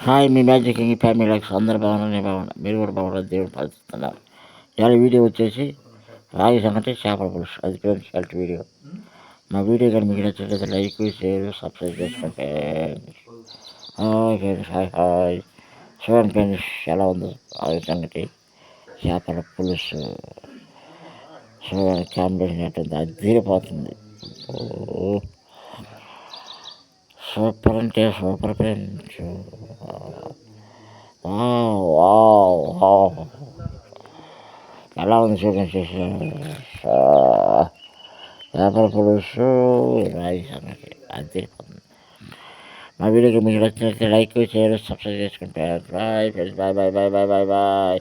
Hi మీ magic king ఫ్యామిలీకి అందరూ బాగున్నారు, నేను బాగున్నా, మీరు కూడా బాగున్నారు, దేవుడు పాలిస్తున్నారు. ఇవాళ వీడియో వచ్చేసి రాగి సంగతి చేపల పులుసు, అది ఫ్రెండ్స్ హెల్త్ వీడియో. మా వీడియో కానీ మీకు నచ్చినట్లయితే లైక్ షేర్ సబ్స్క్రైబ్ చేసుకుంటే హాయ్ ఫ్రెండ్స్, హాయ్ హాయ్. చూడండి ఫ్రెండ్స్, ఎలా ఉందో రాగి సంగతి చేపల పులుసు. చూడండి కాంబినేషన్ ఎట్టుంది, అది తీరిపోతుంది. ఓ సూపర్ అంటే super friends. Wow wow wow. ఎలా ఉంది చూడండి చేపల పులుసు రాగి సంగతి, అది తెలిపోతుంది. మా వీడియోకి మీకు నచ్చినట్లయితే లైక్ షేర్ సబ్స్క్రైబ్ చేసుకుంటారు. Bye friends, bye bye bye bye bye bye.